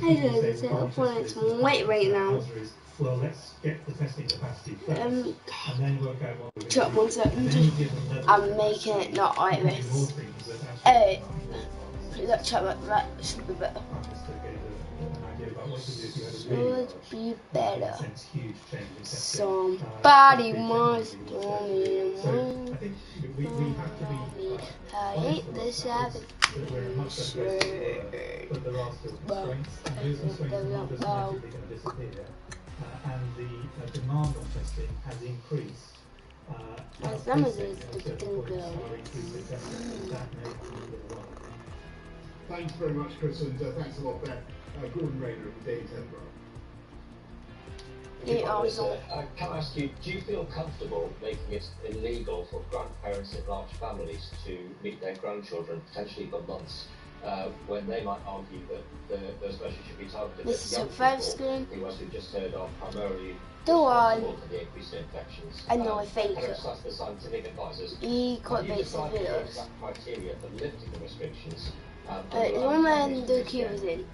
I just set up on its weight right now. Well, let's get the testing capacity first, and then work out what we're Shut 1 second. I'm making it not like this. Hey, that chat that should be better. Should be better. Somebody must do me. I hate the Sabbath. And the demand on testing has increased. As long as it's the thing go. Thanks very much, Chris, and thanks a lot, Beth. Gordon Rayner of the Daily Telegraph. Can I ask you, do you feel comfortable making it illegal for grandparents in large families to meet their grandchildren, potentially for months, when they might argue that those measures should be targeted This at young is a 5 people, screen. who, as we've just heard, are primarily Go on. responsible for the increase in infections? I know, I fake Can I it. just ask the scientific advisors, He can you makes the decide the videos. exact criteria for lifting the restrictions? You want when the cube is in.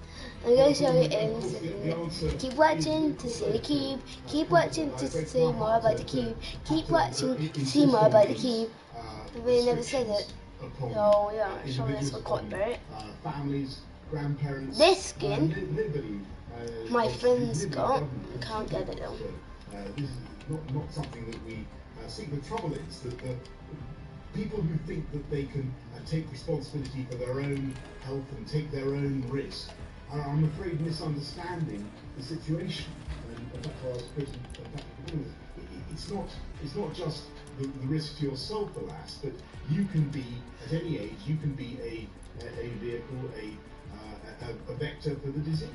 I'm going to show you in a second. Keep watching to see the cube. Keep watching to see more about the cube. Keep watching to see more about the cube. We never said it. So yeah, show this for copyright. Families, grandparents. This skin, my friends got. Can't get it though. This is not something that we see. The trouble is that the people who think that they can take responsibility for their own health and take their own risk are, I'm afraid, misunderstanding the situation. And that's why I was putting it's not just the risk to yourself, alas, but you can be, at any age, you can be a vehicle, a vector for the disease.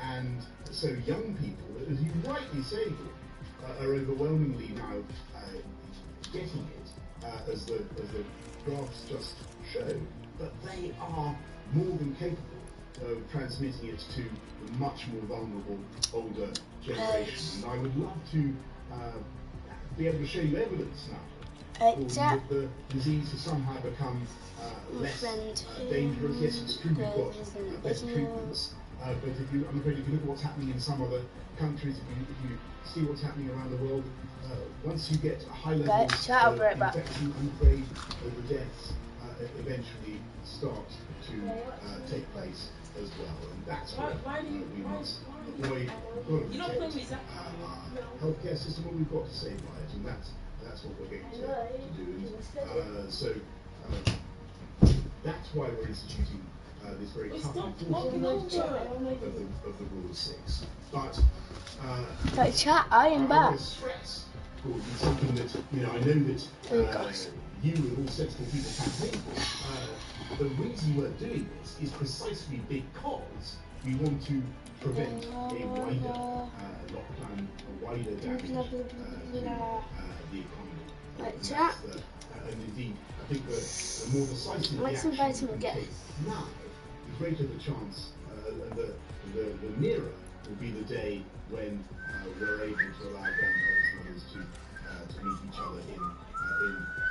And so young people, as you rightly say, are overwhelmingly now getting it, as the graphs just show, but they are more than capable of transmitting it to the much more vulnerable older generation. And I would love to be able to show you evidence now that the disease has somehow become less dangerous. Yes, it's true we've got better treatments, but I'm afraid if you look at what's happening in some other countries, if you see what's happening around the world, once you get a high level of infection, I'm afraid the deaths eventually start to take place as well, and that's what we must avoid. We've got to protect our healthcare system, and we've got to save lives, and that's what we're going to do. And so that's why we're instituting this very tough enforcement of the Rule of 6. But chat, I am back. Stress will be something that I know that you and all sensible people campaign for. The reason we're doing this is precisely because we want to prevent a wider lockdown, a wider damage to the economy. And indeed, I think the more decisive the action we can take now, the greater the chance, the nearer will be the day when we're able to allow grandparents and others to meet each other in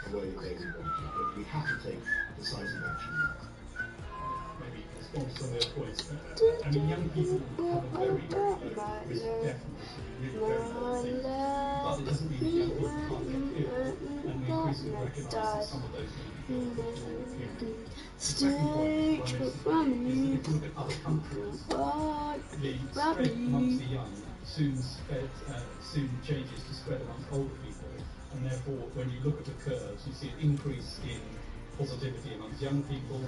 a way that they would want to. But we have to take decisive action now. Maybe respond to some of the points. I mean, young people have a very, very low risk of death, really very low risk. But it doesn't mean young people can't get ill, and we increasingly recognise that some of those young people have got more ill. The second point, is if you look at other countries, the spread amongst the young soon changes to spread amongst older people, and therefore when you look at the curves, you see an increase in positivity amongst young people.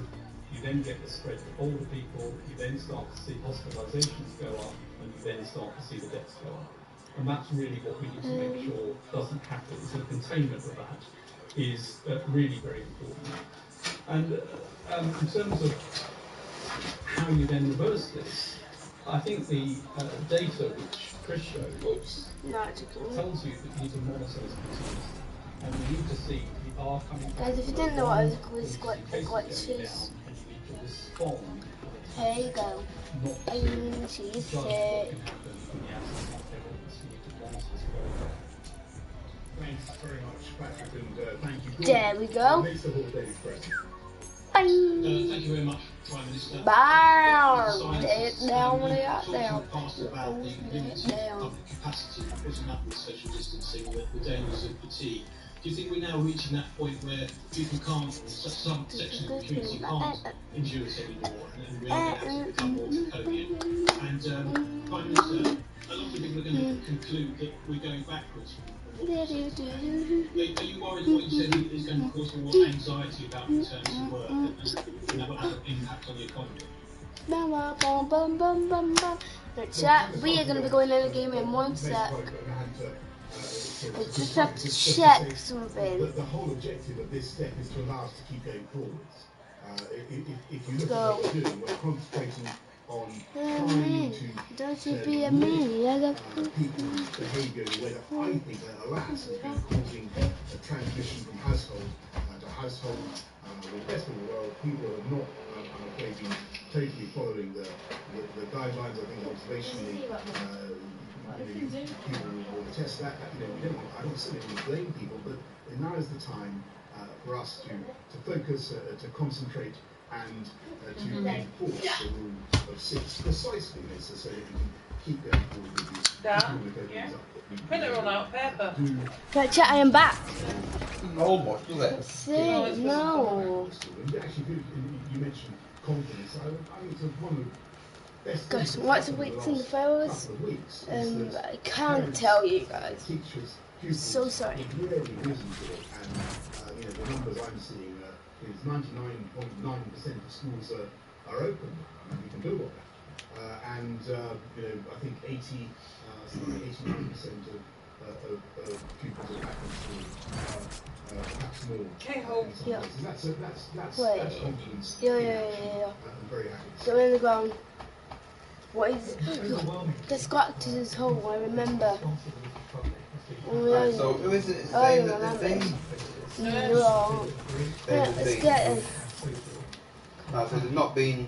You then get the spread to older people, you then start to see hospitalizations go up, and you then start to see the deaths go up. And that's really what we need to make sure doesn't happen. So the containment of that is really very important. And in terms of how you then reverse this, I think the data which Chris showed tells you that you need to monitor this disease, and we need to see the R coming back. Guys, if you didn't know what I was called glitches, here you go. And she's sick. Thanks very much, Patrick, and thank you. There we go. Makes the whole day fresh. Bye. Thank you very much, Prime Minister. Bye. Down. that they are asked about the limits of public capacity, putting up with social distancing, the dangers of fatigue. Do you think we're now reaching that point where people can't, some sections of the community can't endure it anymore, and we are going to have to become more draconian? And Prime Minister, a lot of people are going to conclude that we're going backwards. Are you worried that what you said is going to cause more anxiety about returning to work and that will have an impact on the economy? Chat, we are going to be going in a game in 1 sec. I just have to check something. The whole objective of this step is to allow us to keep going forwards. If you look at what we're doing, we're concentrating on trying to people's behaviour in a way that I think that, alas, has been causing a transmission from household to household. With the rest of the world, people are not, I'm afraid, been totally following the guidelines. I think observationally, people will attest that. I don't simply blame people, but now is the time for us to focus, to concentrate, and to enforce the rule of 6 precisely, so that we can keep going forward with these. Print it all out, paper. Right, chat, I am back. Almost, does it? See, no. Actually, you mentioned confidence. I think it's one of the best. Guys, what's the weeks in the photos? I can't tell you guys. So sorry. The numbers I'm seeing is 99.9% of schools are open. We can build on that. And I think 89% of pupils are back in school, perhaps more. Yeah. That's confidence. Yeah. I'm very happy. Go in the ground. What is? Let's go back to this hole. I remember. So who is it I saying that the thing? No. Let's get it. So they've not been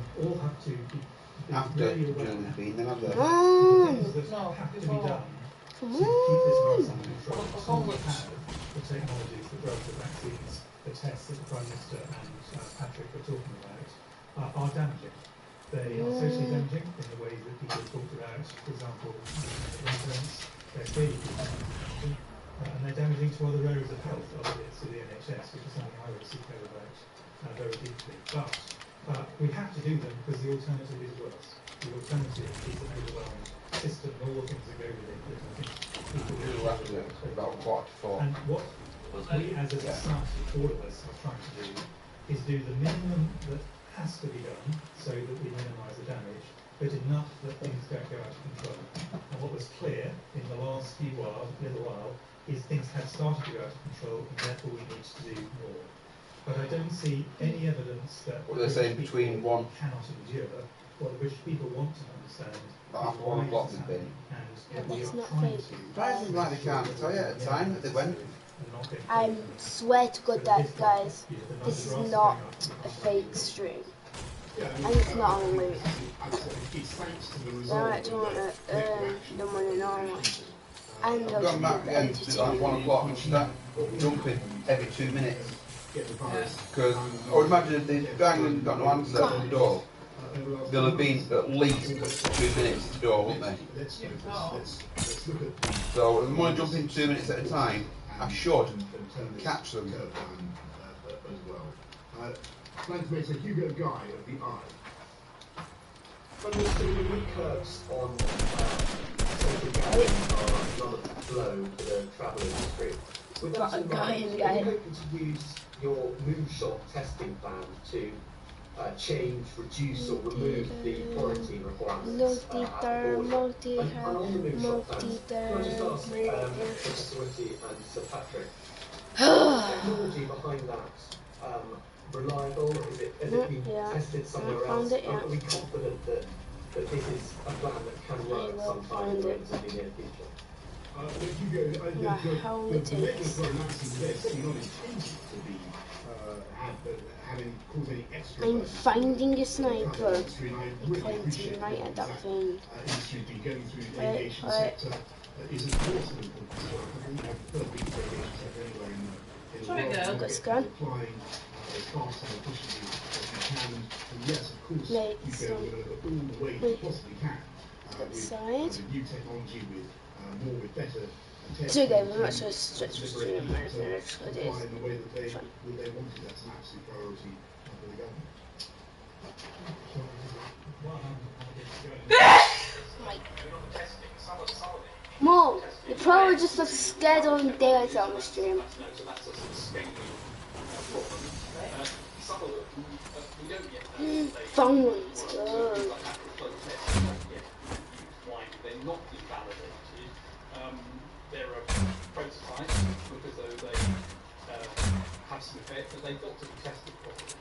after during the been, then have they? Come on. The technologies, the drugs, the vaccines, the tests that the Prime Minister and Patrick were talking about are damaging. They are socially damaging in the ways that people have talked about. For example, influence, they're clearly damaging, and they're damaging to other areas of health, other bits of the NHS, which is something I would seek care about very deeply. But we have to do them because the alternative is worse. The alternative is an overwhelmed system and all the things that go with it that I think people really have to do. About 3:45. And what we as a society, all of us, are trying to do is do the minimum that has to be done so that we minimise the damage, but enough that things don't go out of control. And what was clear in the last little while is things have started to go out of control, and therefore we need to do more. But I don't see any evidence that what they're saying between one cannot endure. What the British people want to understand after 1 o'clock they've been. And we It's are not trying fake. to. Surprising like they can't tell you at the time that they went. I swear to God that, guys, this is not a fake stream. And it's not on loop. They're actually want to earn the money now. And I've gone back again to like 1 o'clock and start jumping every 2 minutes. Because I would imagine if the gang hadn't got no answer at the door, they'll have been at least 2 minutes at the door, wouldn't they? So if I'm only jumping 2 minutes at a time, I should catch them. Makes a Hugo Guy of the Eye. When we see the curbs on social gathering are rather low for the travel industry, with that in mind, are you hoping to use your moonshot testing plan to change, reduce or remove the quarantine requirements at the border? And on the moonshot plans, can I just ask Professor Whitty and Sir Patrick, is the technology behind that reliable? Has it been tested somewhere else? Are we confident that this is a plan that can work sometime in the relatively near future? How it takes. I'm finding a sniper. I'm pointing right at that thing. Sorry, girl. I've got a gun. outside. The new technology with more with better So again, we're not supposed to stretch the stream or anything, that's what it is. in the way that they wanted. That's an absolute priority for the government. Mom, you're probably just scared on daylight on the stream. Fun ones, not been validated. There are prototypes because they have some effect, but they've got to be tested properly.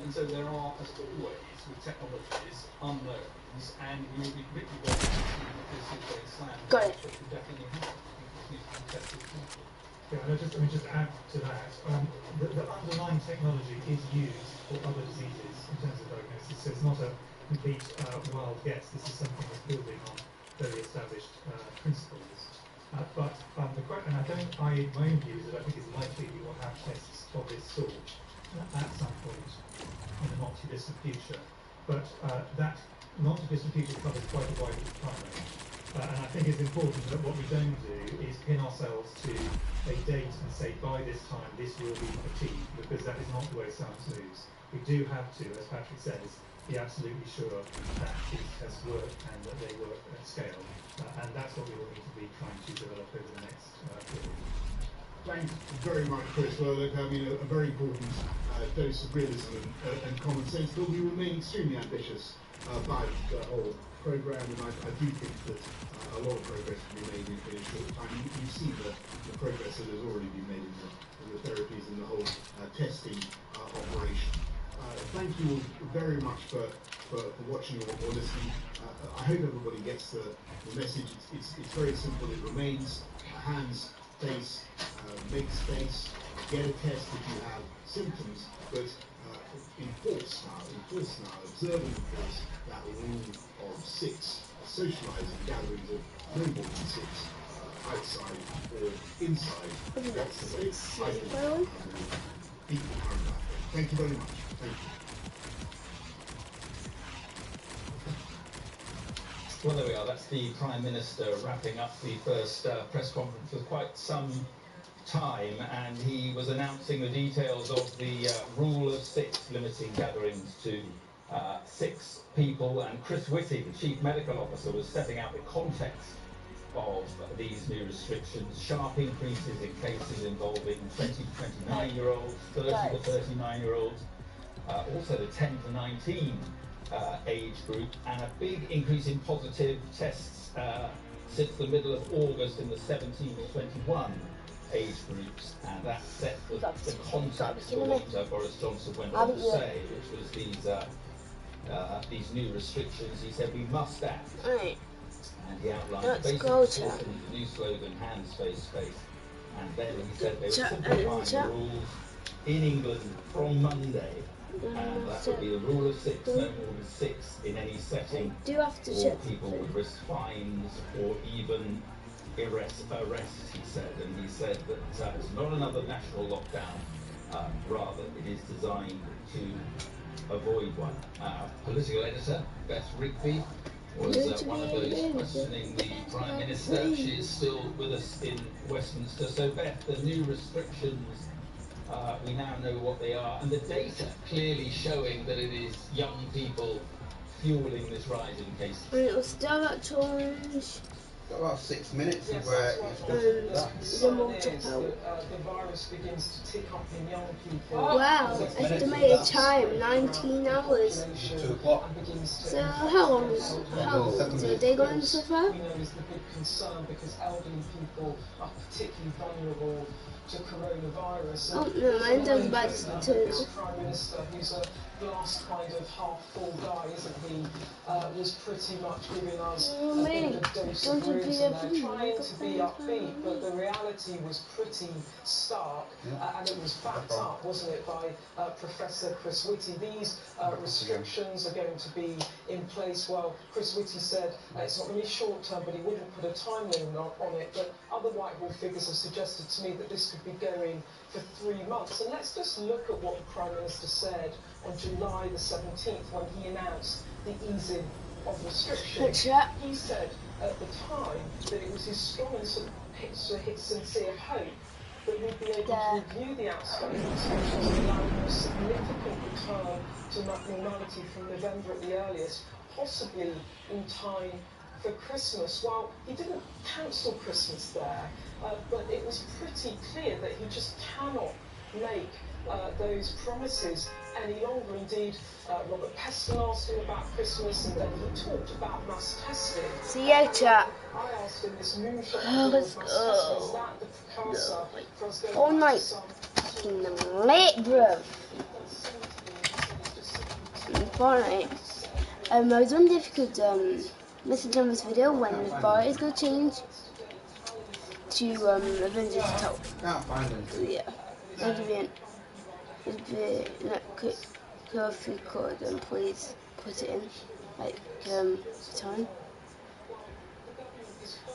And so there are, as always, with technologies, unknowns, and we will be completely wrong because it's very slam. Got it. But we definitely have to be tested properly. Yeah, and let me just add to that. The underlying technology is used for other diseases in terms of diagnosis, so it's not a complete wild guess. This is something that's building on very established principles. But my own view is that I think it's likely we will have tests of this sort at some point in the not too distant future. But that not too distant future covers quite a wide time range. And I think it's important that what we don't do is pin ourselves to a date and say by this time this will be achieved, because that is not the way science moves. We do have to, as Patrick says, be absolutely sure that these tests work and that they work at scale. And that's what we will need to be trying to develop over the next period. Thanks very much, Chris. Well, look, I mean, a very important dose of realism and common sense, but we remain extremely ambitious about the whole programme, and I do think that a lot of progress can be made in a short time. You see the progress that has already been made in the therapies and the whole testing operation. Thank you all very much for watching or listening. I hope everybody gets the message. It's very simple. It remains hands, face, make space, get a test if you have symptoms, but enforce now, observe and enforce that rule of 6, socialising gatherings of no more than 6, outside or inside. That's the way I think equal paramount. Thank you very much. Thank you. Well, there we are. That's the Prime Minister wrapping up the first press conference for quite some time, and he was announcing the details of the rule of 6, limiting gatherings to 6 people. And Chris Whitty, the Chief Medical Officer, was setting out the context of these new restrictions. Sharp increases in cases involving 20 to 29-year-olds, 30 to 39-year-olds, also the 10 to 19 age group, and a big increase in positive tests since the middle of August in the 17 to 21 age groups, and that set the context for what Boris Johnson went on to say, which was these new restrictions. He said we must act, and he outlined the new slogan, hands, face, face, and then he said they were simplifying the rules in England from Monday. And that would be the rule of 6, no more than 6 in any setting, or people would risk fines or even arrest, he said. And he said that it's not another national lockdown, rather it is designed to avoid one. Political editor Beth Rigby was one of those questioning the Prime Minister. She is still with us in Westminster. So Beth, the new restrictions, we now know what they are, and the data clearly showing that it is young people fueling this rise in cases. And it was direct orange. Got about 6 minutes of where it's The virus begins to tick up in young people. Wow, estimated time 19 hours. 2 o'clock. So how long? So they going so far? We know is the big concern because elderly people are particularly vulnerable to coronavirus. Oh no, mine doesn't bite the Prime Minister, who's a glass kind of half full guy, isn't he? Was pretty much giving us a bit of dose of reason there, trying to be upbeat, but the reality was pretty stark, and it was backed up, wasn't it, by Professor Chris Whitty. These restrictions are going to be in place. Well, Chris Whitty said it's not really short term, but he wouldn't put a time limit on it. But other Whitehall figures have suggested to me that this could be going for 3 months. And let's just look at what the Prime Minister said on July the 17th when he announced the easing of restrictions, he said at the time that it was his strong and sincere hope that we'd be able to review the outstanding restrictions and allow a more significant return to normality from November at the earliest, possibly in time for Christmas. Well, he didn't cancel Christmas there, but it was pretty clear that he just cannot make those promises any longer. Indeed, Robert Peston asked him about Christmas, and he talked about mass testing. See you, chat. I asked him this moonshot Let's mass testing, is go. that the precursor for us going Fortnite. Fucking late, bro. Fortnite. I was wondering if you could message on this video when the bar is going to change to Avengers Top. Can't find them. So yeah, that'd be if you could please put it in like time.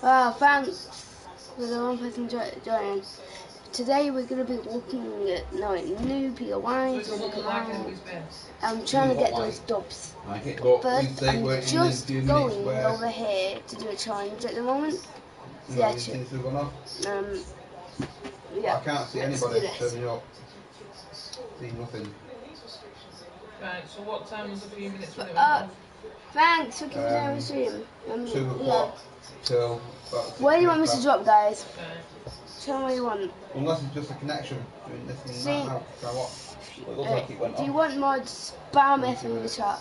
Wow, thanks for the one person joining. Today we're going to be looking at new POIs and commands. I'm trying to get those dubs. First, I'm just going over here to do a challenge at the moment. So yeah, yeah. I can't see anybody turning up. See nothing. Right, so what time was a few minutes from thanks for keeping the stream. 2 o'clock till about where do you want me to drop, guys? Tell me what you want. Unless it's just a connection between this and that now. So what? It looks like it went do you off. want mods? Spam F in the chat.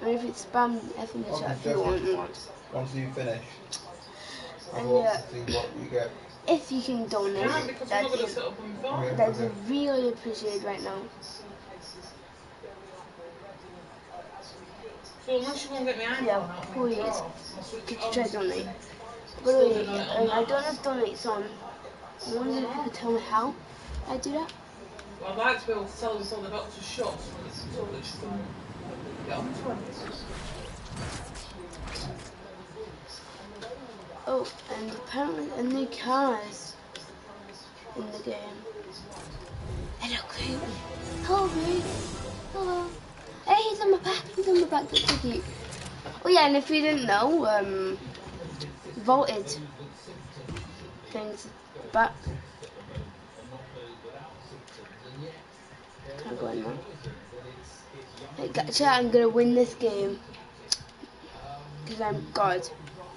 And if it's spam F in the chat if you want mods. Once you finish, And see what you get. if you can donate, that's really appreciated right now. So unless you won't get me Yeah, please. Could you try to donate? By the way, I don't have donates on. I wonder if you could tell me how I do that. Well, I'd like to be able to tell this all the doctor's shots so that she can get onto it. Oh, and apparently a new car is in the game. Hello, Creep. Hello, Creep. Hello. Hey, he's on my back. He's on my back. That's so cute. Oh yeah, and if you didn't know, Volted things back. Can't go in now. Hey, chat, I'm gonna win this game because I'm God.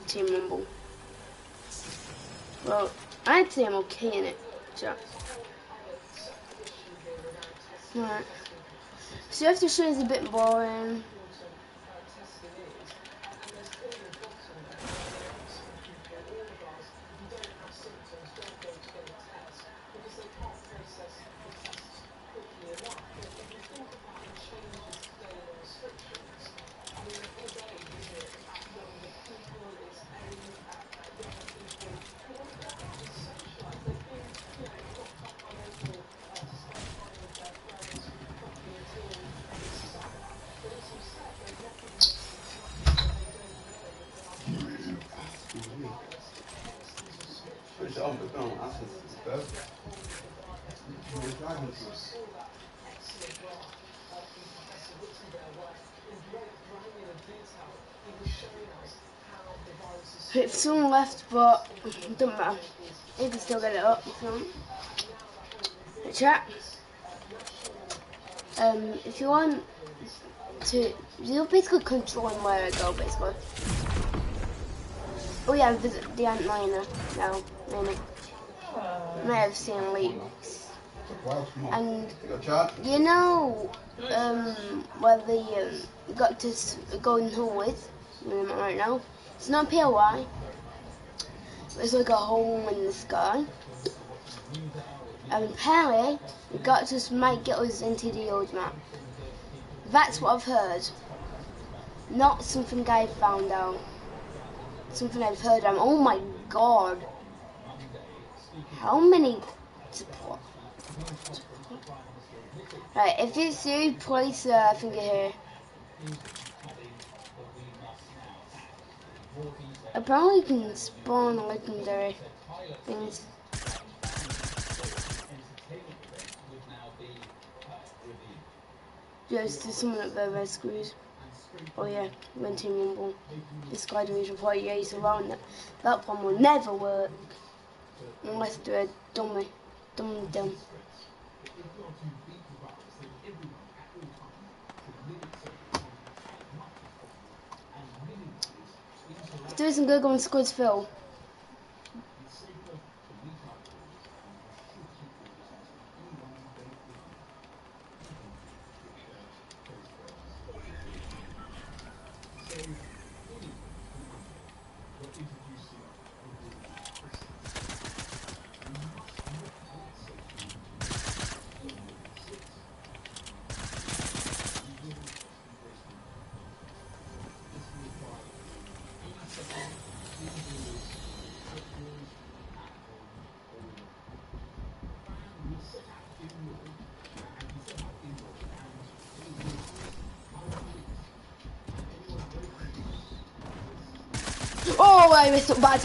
Team Rumble. Well, I'd say I'm okay in it. Chat. Alright. So after show is a bit boring. It's someone left, but it doesn't matter. You can still get it up if you want. The chat. If you want to, you're basically controlling where I go, basically. Oh yeah, visit the Ant Miner now, maybe. May have seen leaks. And you know, where the got to Golden Hole with right now. It's not POI. It's like a hole in the sky. And apparently, we got to might get us into the old map. That's what I've heard. Not something I found out. Something I've heard. Oh my god. How many support? Right, if it's you, place a finger here. Apparently you can spawn legendary things. Just to someone up there screws. Oh yeah, when Team Rumble. This Sky Division 48 is around that. That one will never work. Unless they're dumb. If you are to beat the virus, then everyone at all times should limit social contact as much as possible and minimize interaction. There isn't good going to Squid's Phil. It's safer to meet outdoors, and you should keep your distance from anyone you don't agree with. Which close friends. So, anyway, we're introducing the rule of distance. You must not meet socially when you're in six. You will embrace the This will apply in any setting, indoors, outdoors, at home, or in the park. The fan will set out inward, and be set out inward, and it will increase by 1 minute. And anyone breaking the rule is Oh, I missed it bad.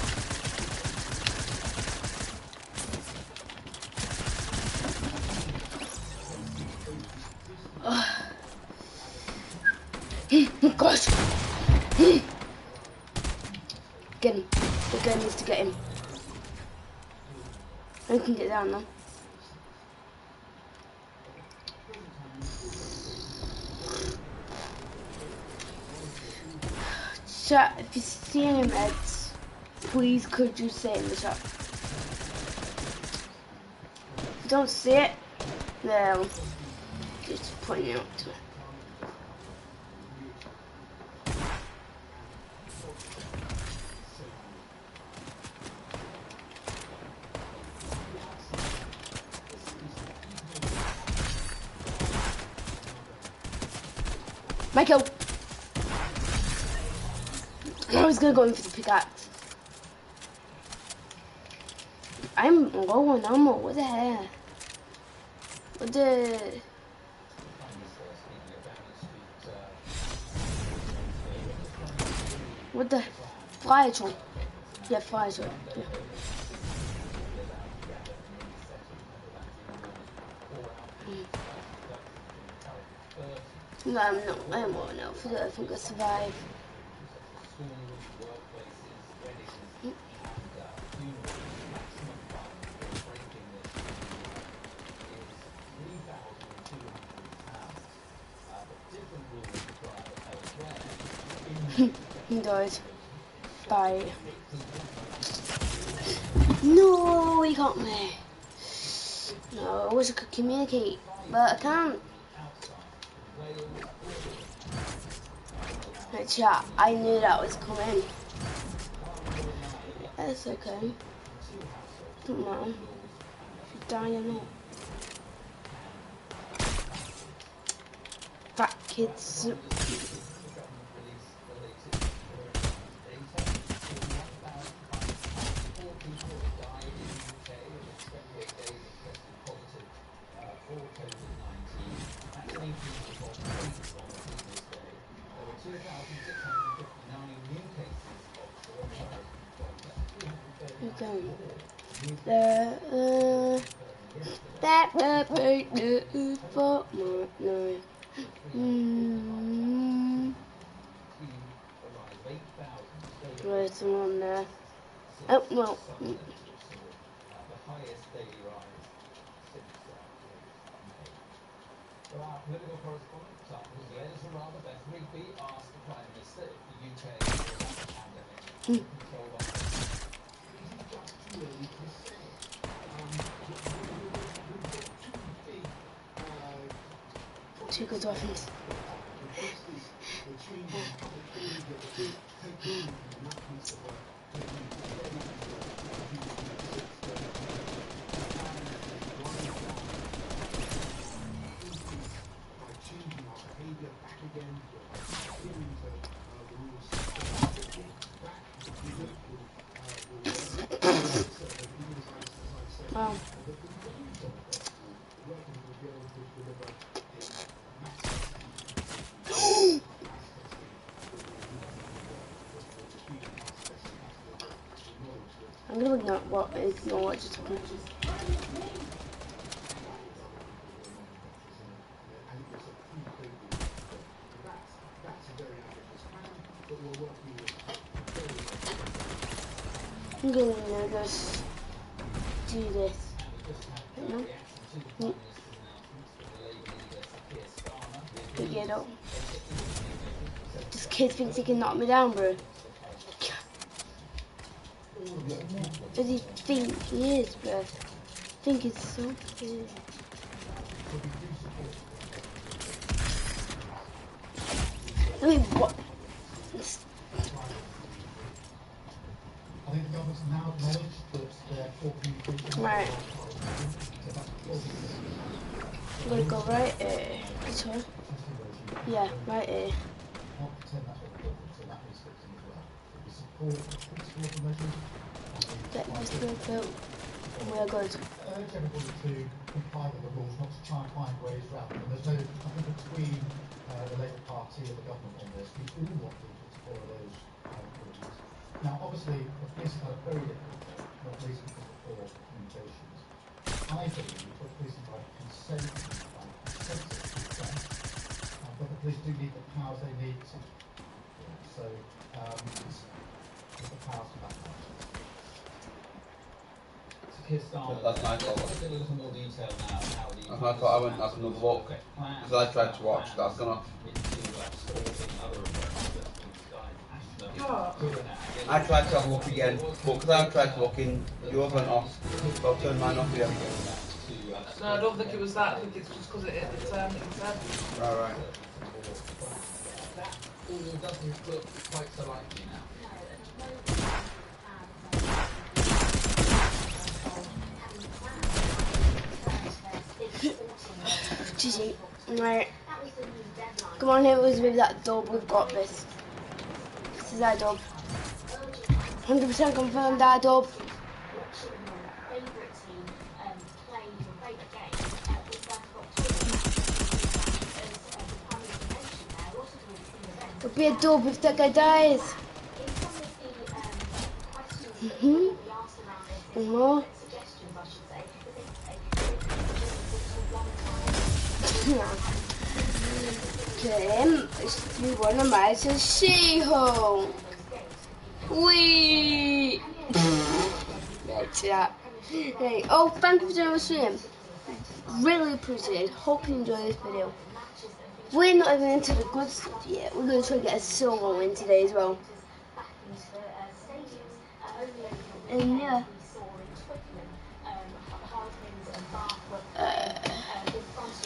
Gosh. Get him. The guy needs to get him. I can get down now. Chat, if you see any meds, please could you say it in the chat. If you don't see it, then just point it out to me. Michael! I was gonna go in for the pickaxe. I'm low on ammo, what the hell? What the fire truck? Yeah, fire truck. Yeah. No, I'm not. I'm not enough for that. I think I survive. He died. Bye. No, he got me. No, I wish I could communicate, but I can't. Right, chat, I knew that was coming. That's okay. Don't matter if you die or not. Fat kids. There's someone there. Oh, well. Our political correspondent, whose letters are rather Bethany, asked the Prime Minister if the UK was a pandemic controlled by two good weapons. Wow. I'm gonna ignore what just happened. I'm gonna just do this. No. Get up. This kid thinks he can knock me down, bro. Does he think he is, bro? I think it's so good. I mean, what? I think the government's now acknowledged that they're talking. Right. I'm gonna go right here. This one? Yeah, right here. Get this built out, and we are good. I urge everybody to comply with the rules, not to try and find ways around them. There's no, I think, between the Labour Party and the government on this. We all want people to follow those rules. Now, obviously, the police have had a very difficult job, not least because of poor communications. I believe that the police have consent, but the police do need the powers they need to. So, it's the powers to back up. That's my fault. A little more detail now. That's my fault. I went have another look because I tried to watch. That's gone off. I tried to have a look again, but because I tried to look in, yours went off. So I'll turn mine off again. No, I don't think it was that. I think it's just because it hit the turn instead. Right. That all doesn't look quite so likely now. GG. Right. Come on, hit us with that dub. We've got this. This is our dub. 100% confirmed our dub. It'll be a dub if that guy dies. One more. Okay, let's do one of mine. So She-Hulk. Wee. Right, that. Hey, oh, thank you for joining the stream. Really appreciate it. Hope you enjoy this video. We're not even into the good stuff yet. We're going to try to get a silver win today as well. And yeah.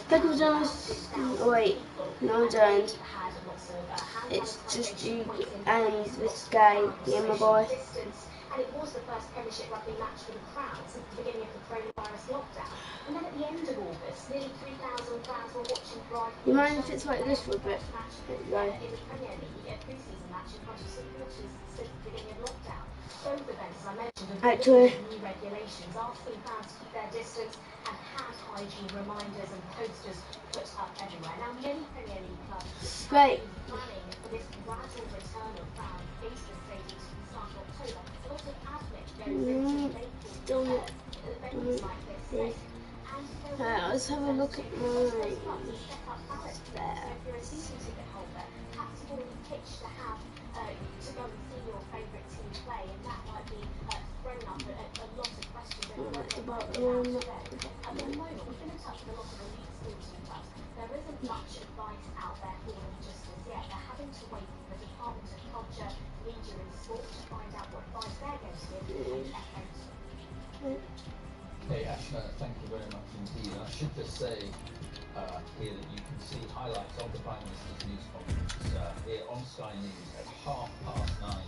Thank you for joining us. Oh, wait, no, don't. It's just you and this guy, me and my boy. And it was the first Premiership rugby match for the crowd since the beginning of the coronavirus lockdown. And then at the end of August, nearly 3,000 fans were watching live. You mind if it's like this for a bit? No. In the Premier League, a pre-season match in front of supporters since the beginning of lockdown. Both events, as I mentioned, have new regulations asking fans to keep their distance and hand hygiene reminders and posters put up everywhere. Now, many Premier League clubs have been planning for this gradual return of fans into the stadiums from the start of October. A lot of admin goes into making events like this. Let's have a look at mine. There. So if you're a season ticket holder, perhaps you've already pitched to have to go and see your favourite team play, and that might be thrown up a lot of questions over what they might be allowed to do. At the moment, we've been in touch with a lot of elite sporting clubs. There isn't much advice out there for them just as yet. They're having to wait for the Department of Culture, Media and Sport to find out what advice they're going to give. Hey Ash, thank you very much indeed. And I should just say here that you can see highlights of the Prime Minister's news conference here on Sky News at 9:30.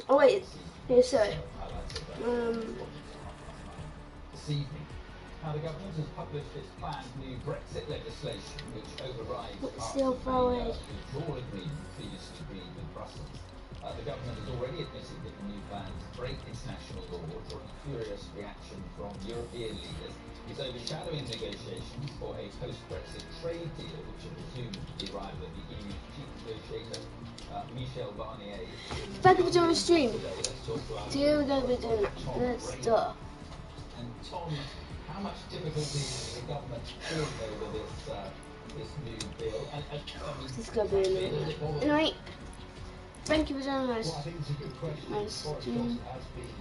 Oh wait, yes sir. This evening. Now the government has published its planned new Brexit legislation which overrides withdrawal agreement previously agreed with Brussels. The government has already admitted that the new plans break international law, drawing a furious reaction from European leaders. It's overshadowing negotiations for a post-Brexit trade deal, which are presumed to be arrived at the EU chief negotiator, Michel Barnier. Thank you for joining the stream. Today we're going to be doing that stuff. And Tom, how much difficulty is the government feeling over this new bill? This is going to be annoying. Anyway. Thank you for joining us. Well, I think it's a good question. Nice. Boris Johnson has been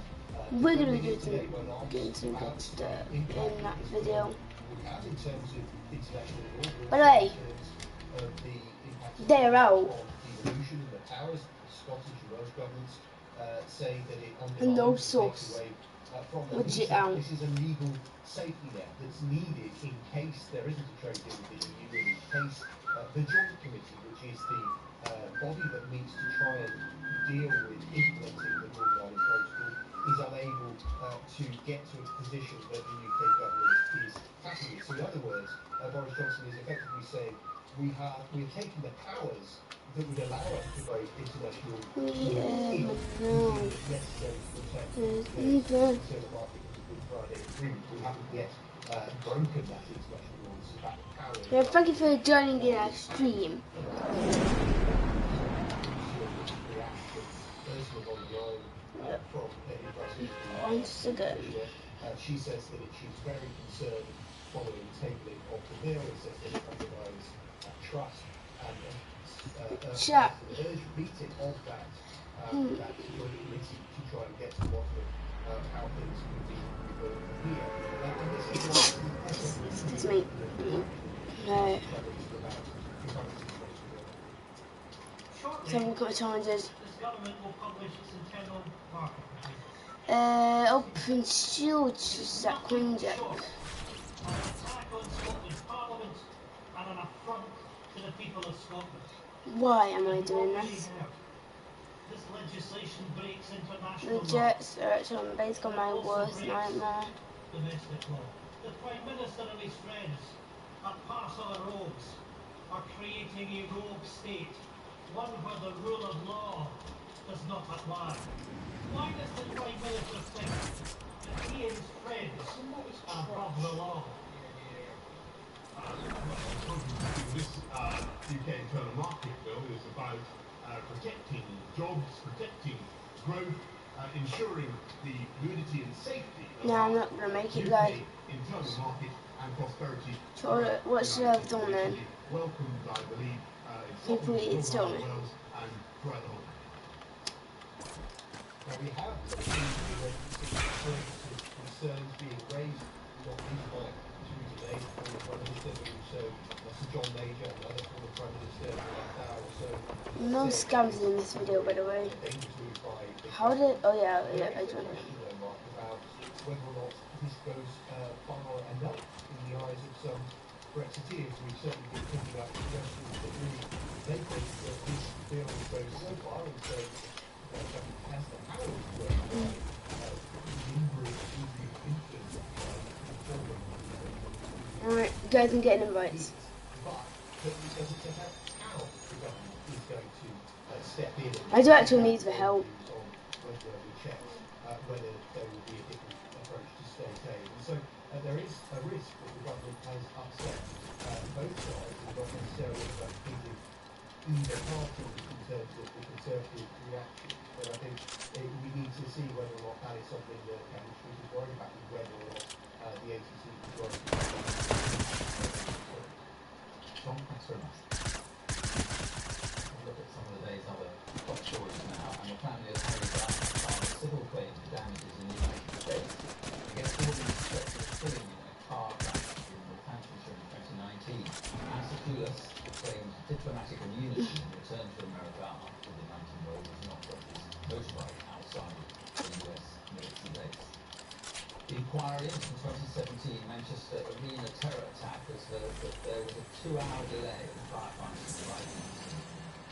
We're going to defending do it today some, get some good stuff in impact that this video. would have in terms of international law, but By the also way, in terms of the impact it they're could have out. on devolution and the powers of the Scottish and Welsh governments say that it And no undermines and takes sauce. away from them. Legit He said out. this is a legal safety net that's needed in case there isn't a trade deal with the EU, and in case the Joint Committee, which is the body that meets to try and deal with implementing the Northern Ireland Protocol, is unable to get to a position that the UK government is happy with. So in other words, Boris Johnson is effectively saying we're taking the powers that would allow us to break international law in necessary to protect the internal market and the Good Friday Agreement. We haven't yet broken that international law. This is about the powers. Yeah, thank you for joining in our stream. Once again. She says that she's very concerned following the tabling of the bill. It says that it undermines trust and an urgent meeting of that joint committee to try and get to the bottom of how things could be resolved from here. And this is why It's me. No. Some got challenges. Open shield zakłędzie. Why am I doing this? The Jets are actually based on my worst nightmare. The Prime Minister and his friends are parcel rogues, are creating a rogue state, one where the rule of law does not apply. Why does the Prime Minister think that he and his friends are above the law? This UK internal market bill is about protecting jobs, protecting growth, ensuring the fluidity and safety of No, I'm not gonna make it, guys. internal market and prosperity. So what should I have done then? Welcomed, I believe, People eat it still. Wales and throughout the whole. Now we have concerns being raised, not least by today, former Prime Minister, but also Sir John Major and other former Prime Minister last hour or so. No scams in this video, by the way. How did? Oh yeah, I joined. About whether or not this goes far enough in the eyes of some Brexiteers. We've certainly been picking up suggestions that really they think that this bill goes so far and so has the power to go Alright, guys, I'm getting invites. I do actually need the help. Whether there will be a different approach to state aid. And so there is a risk that the government has upset both sides and not necessarily pleasing either party in terms of the Conservative reaction. But I think we need to see whether or not that is something that Cabinet Street is worried about, and whether or not the ATC is worried about. John, thanks very much. Look at some of the day's other top stories now, and the family of Harry Brown filed a civil claim for damages in the United States against all the suspects of killing in a car crash in Northamptonshire in 2019. Massachusetts claimed diplomatic immunity and returned to America after the 19-year-old was knocked off his motorbike outside the US military base. The inquiry into the 2017 Manchester Arena terror attack has heard that there was a 2-hour delay in firefighting arriving.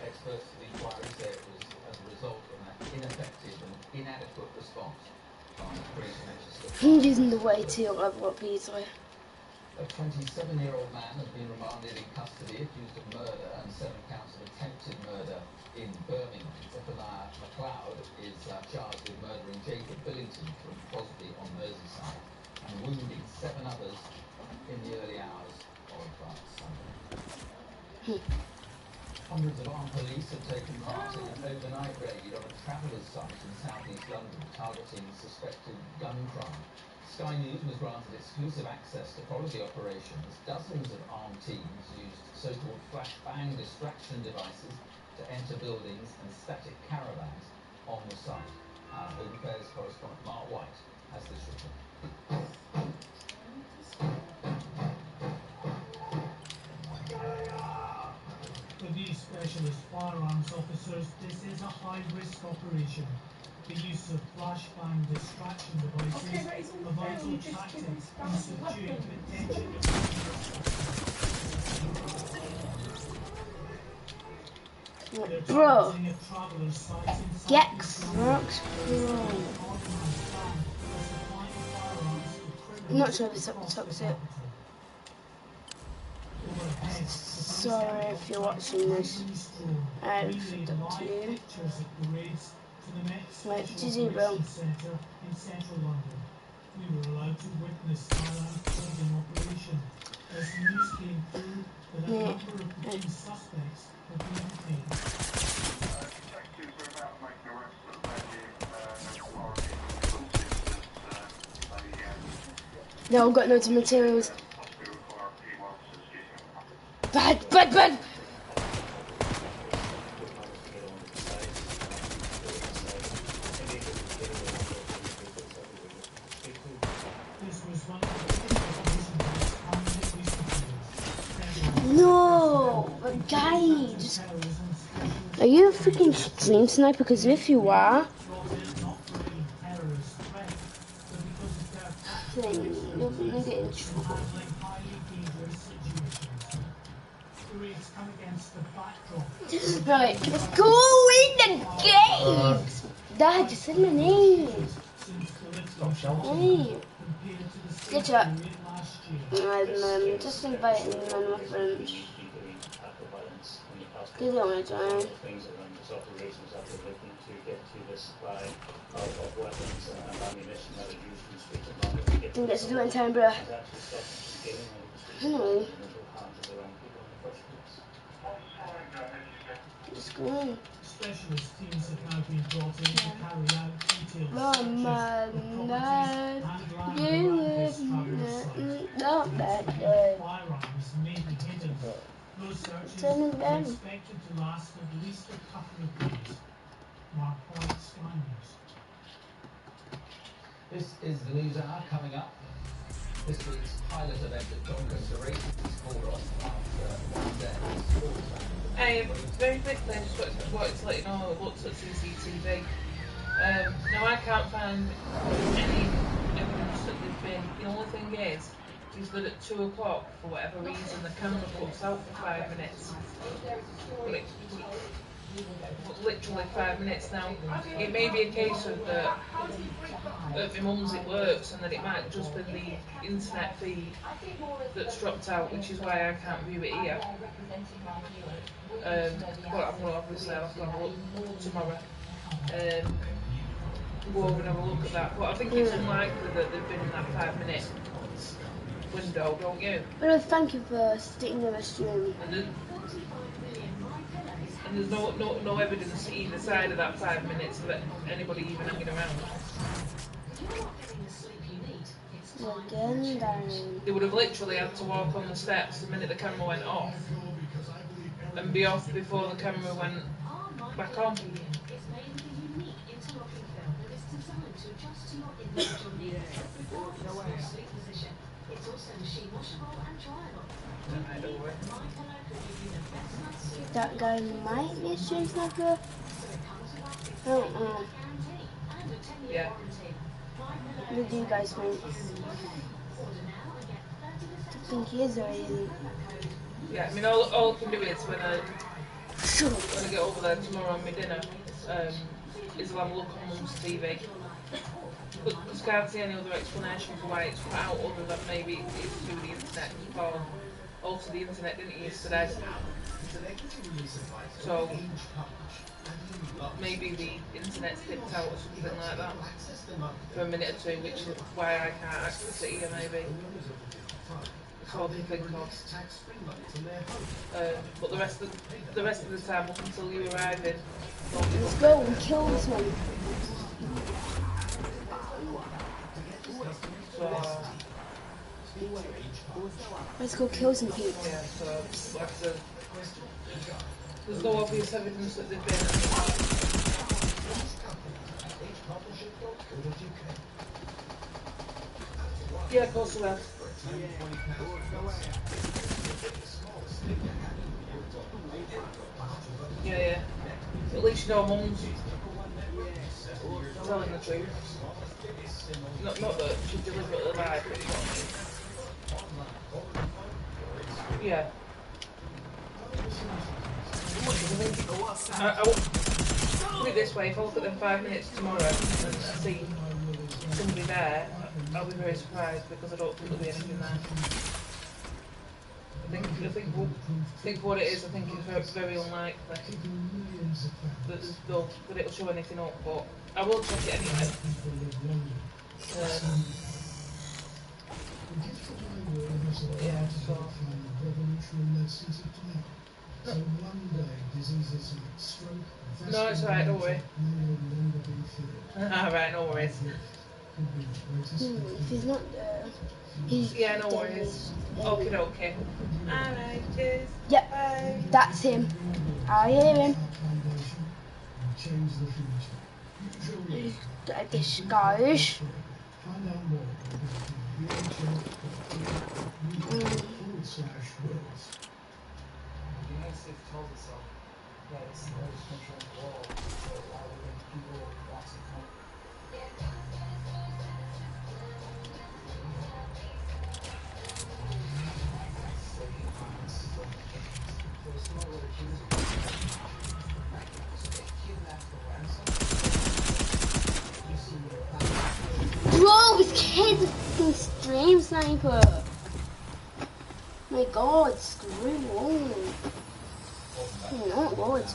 Experts of the inquiry say it was as a result of an ineffective and inadequate response by Greater Manchester. I'm using the way to level up pizza. A 27-year-old man has been remanded in custody accused of murder and 7 counts of attempted murder in Birmingham. Zephaniah McLeod is charged with murdering Jacob Billington from Crosby on Merseyside and wounding 7 others in the early hours of Sunday. Hundreds of armed police have taken part in an overnight raid on a travellers' site in southeast London targeting suspected gun crime. Sky News was granted exclusive access to follow the operations. Dozens of armed teams used so-called flashbang distraction devices to enter buildings and static caravans on the site. Home Affairs correspondent Mark White has this report. For these specialist firearms officers, this is a high-risk operation. The use of flashbang distraction devices, a vital tactic in subduing potential. Bro, get crooks, bro. I'm not sure if it's toxic. Sorry if you're watching this. It's up to you. Wait for 0. We were allowed to witness Thailand's clothing operation as news came through that a number of key suspects have been detained. Detectives are about making arrests of No, I've got loads of materials. Bad, bad, bad! No, but guys, are you a freaking stream sniper? Because if you are, then you're gonna get in trouble. Right, let's go in the games. Dad, just said my name. Hey, good job. I'm just inviting one of my friends. They don't want to join. Didn't get to do it in time, bro. Anyway. Just go on. Specialist teams have now been brought in to carry out detailed firearms may be hidden. Those searches are expected to last at least a couple of days. Mark White, Sky News. This is the news hour coming up. This week's pilot event at Doncaster Races is called off after one day. Very quickly, I just wanted to let you know I looked at CCTV. Now I can't find any evidence that they've been. The only thing is that at 2 o'clock, for whatever reason, the camera cuts out for 5 minutes. Literally 5 minutes. Now, it may be a case of that at my mum's it works, and that it might just be the internet feed that's dropped out, which is why I can't view it here. But I'm going to obviously have to have a look tomorrow. Go over and have a look at that. But I think it's unlikely that they've been in that 5 minute window, don't you? Well, thank you for sticking with us, stream. And there's no evidence either side of that 5 minutes of anybody even hanging around. Again, darling. They would have literally had to walk on the steps the minute the camera went off and be off before the camera went back on. That guy might be a stream sniper. I don't know. Yeah. What do you guys think? Do you think he is or isn't? Yeah, I mean, all I can do is when I get over there tomorrow on my dinner, is I'll have a look on Mum's TV. Because I can't see any other explanation for why it's put out other than maybe it's through the internet. Paul altered the internet, didn't he, yesterday? So maybe the internet's dipped out or something like that for a minute or two, which is why I can't access it here, maybe. That's all I can think of. But the rest of the time, up until you arrive in, let's go and kill this one. So, let's go kill some people. Yeah, so like I said, There's no obvious evidence that they've been. Yeah, of course we have. Yeah. At least you know Mum's telling the truth. Not that she deliberately lied, but you know what I mean. Yeah. I put it this way, if I look at them 5 minutes tomorrow and see somebody there, I'll be very surprised because I don't think there'll be anything there. I think what it is, I think it's very unlikely that it'll show anything up, but I will check it anyway. Yeah, so. No, it's alright, don't worry. Alright, no worries. If he's not there, he's yeah, no worries. Okay. Alright, cheers. Yep, bye. That's him. I hear him. This goes. Bro, this kid's a stream sniper. My god, screw on. Not good.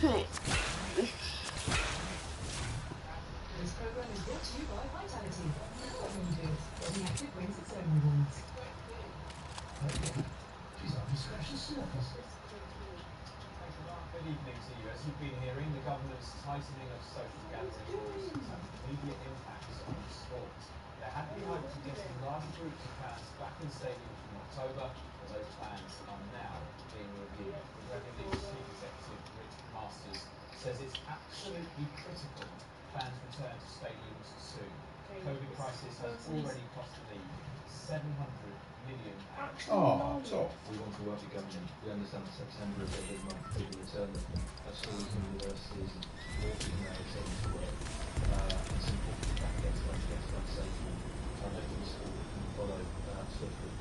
Right. This program is brought to you by Vitality. What can you do? Getting active brings its own rewards. She's on the special surface. Good evening to you. As you've been hearing, the government's tightening of social gathering rules has had immediate impacts on sport. There had been hopes of getting larger groups of fans back in stadiums from October, but those plans are now being reviewed. The Premier League Chief Executive Richard Masters says it's absolutely critical fans return to stadiums soon. The COVID crisis has already cost the league £700 million. Oh, top. We want to work with government. We understand that September is a big month for the return of schools and universities and more people now returning to work. It's important that gets done safely. I hope the school can follow swiftly.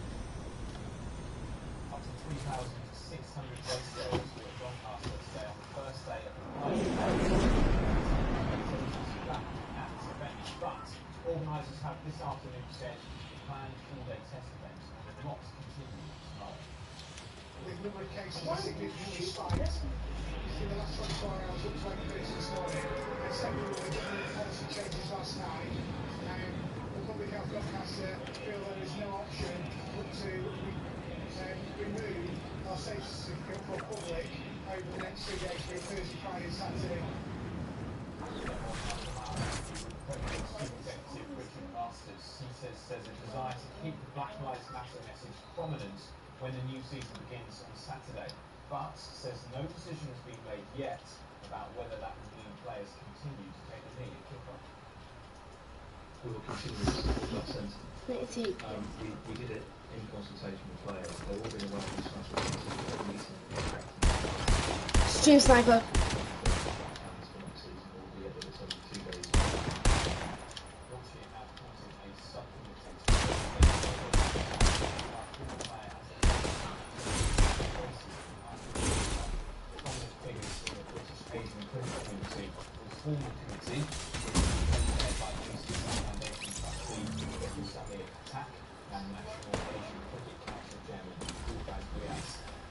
Up to 3,600 race girls were at Doncaster today on the first day of the pilot back at the event. But organisers have this afternoon said the planned full-day test event will not continue tomorrow. With the number of cases significantly spiked in the last 24 hours up to 8 minutes this morning, and secondly, with the policy changes last night, the public health Doncaster feel there is no option but to remove our safety certificate for public over the next 2 days, being Thursday, Friday, Saturday. Executive Richard Masters, he says a desire to keep the Black Lives Matter message prominent when the new season begins on Saturday, but says no decision has been made yet about whether that will mean players continue to take the knee at kickoff. We will continue to support that sentiment. We did it in consultation with players. They're all been aware of the Stream sniper.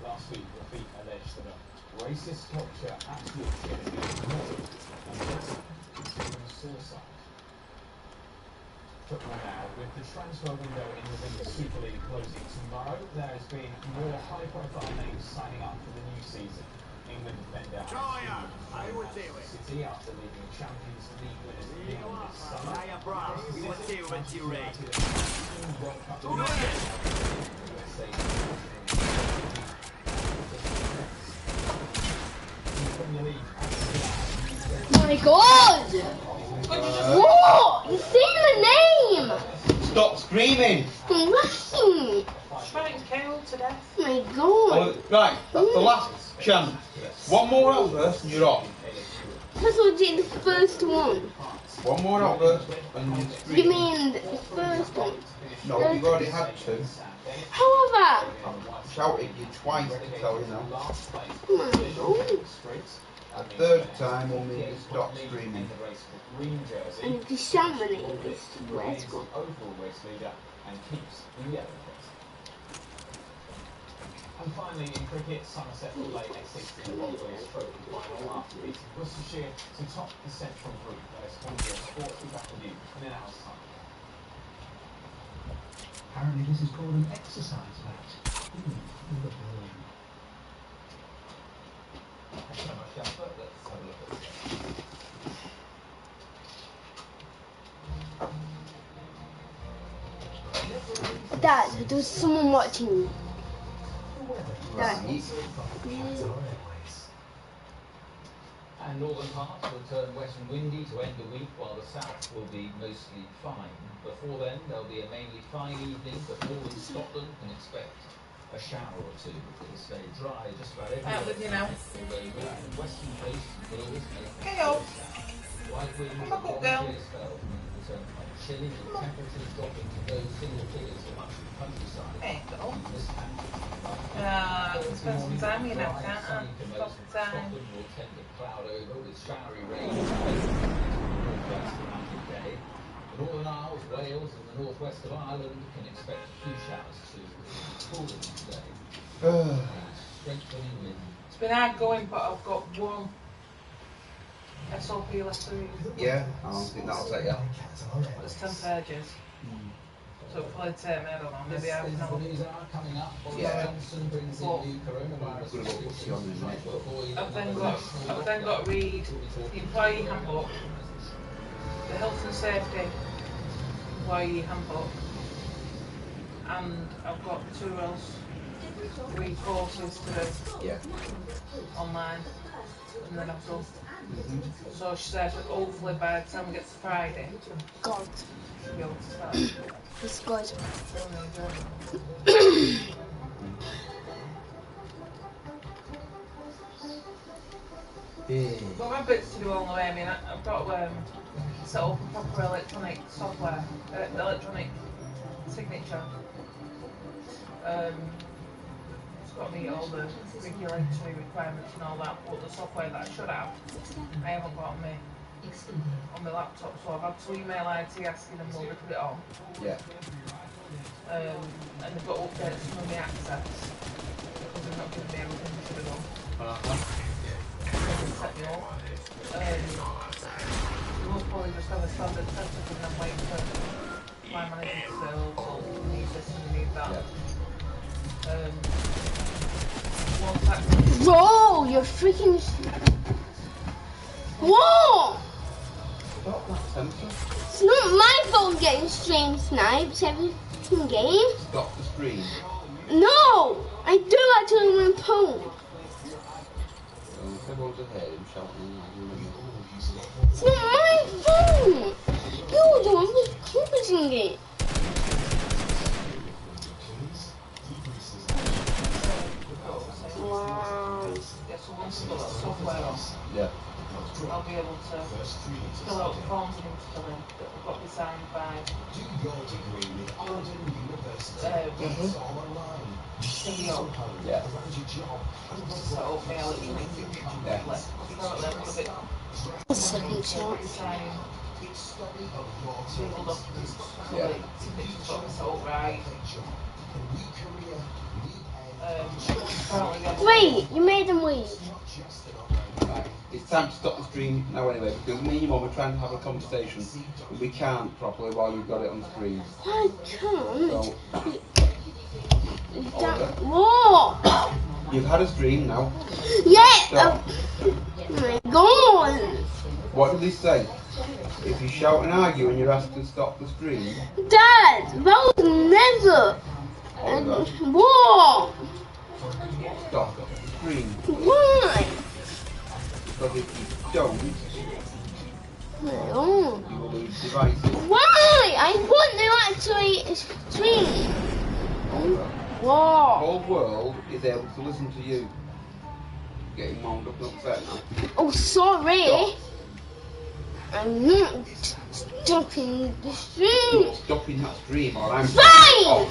Last week, the FIFA alleged that a racist culture absolutely unless considering suicide. Football now, with the transfer window in the Women's Super League closing tomorrow, there has been more high-profile names signing up for the new season. England defender City after leaving Champions League winners Leon this summer. World Cup My God! What? You're saying my name! Stop screaming! I'm laughing! Trying KO to death. My God! Right, that's the last chance. One more outburst and you're off. That's what did the first one. One more outburst and you scream. You mean the first one? No, you've already had two. However, I've shouted you twice to tell you now. oh my God. A third time will make you stop screaming. And if you shout my name, it's where it's gone. And finally, in cricket, Somerset will play a 16-ball trophy final after beating Worcestershire to top the central group. Sports will be back with you in an hour's time. Apparently this is called an exercise match. Thanks so much, Jasper. Let's have a look at this. Dad, there's someone watching me. Dad. And northern parts will turn wet and windy to end the week, while the south will be mostly fine. Before then, there'll be a mainly fine evening, but northern Scotland can expect a shower or two. It'll stay dry just about everywhere. Out with you now. Although the western coast will always make KO. light winds and long clear spells will turn quite chilly, with temperatures dropping to low single figures for much of the countryside. This I can spend some time with you now, can't I? Stop the time. Scotland will tend to cloud over with showery rain northwest Atlantic day. The Northern Isles, Wales and the northwest of Ireland can expect a few showers too. Cooler today. Strengthening wind. It's been hard going, but I've got one SOP left to read. Yeah, I don't think that'll take you. It's 10 pages. So it'll probably take me, I don't know, maybe half an hour. Yeah. I've then got to read the employee handbook, the health and safety employee handbook, and I've got 2 else read courses to do online, and then I've done. So she said hopefully by the time we get to Friday, God. she'll be able to start. It's good. I've got my bits to do all the way. I mean, I've got to set up a proper electronic software, electronic signature. It's got to meet all the regulatory requirements and all that, but the software that I should have, I haven't got on my laptop, so I've had to email IT asking them will they put it on. Yeah. And they've got to update some of the access because they're not giving me everything they should have done. Set me up. We'll probably just have a standard setup and then wait for my manager to say, oh, we need this and we need that. Bro, you're freaking. Whoa! It's not my fault getting stream snipes every game. Stop the stream. No! I do actually want to post. Everyone's ahead and shouting. It's not my fault! You're the one who's causing it. Wow. Yeah, so once I've got that software on, I'll be able to fill out the forms and fill in that have got to be signed by CEO. Yeah. Set up my electronic signature. Currently I've got a bit Second shot. signing legal documents, so like signature's got to be set up right. Wait, you made them leave. It's time to stop the stream now anyway, because me and your mum are trying to have a conversation and we can't properly while you've got it on screen. I can't. So, Whoa! you've had a stream now. Yeah! So, Oh my God! what did they say? If you shout and argue and you're asked to stop the stream. Dad, that was never. What? Stop screen. Why? Because if you don't, Oh. you will lose devices. Why? I want to actually stream. The whole world is able to listen to you. Getting wound up and upset now. Oh, sorry. Stop. I'm not stopping the stream. You're stopping that stream or I'm Fine! off.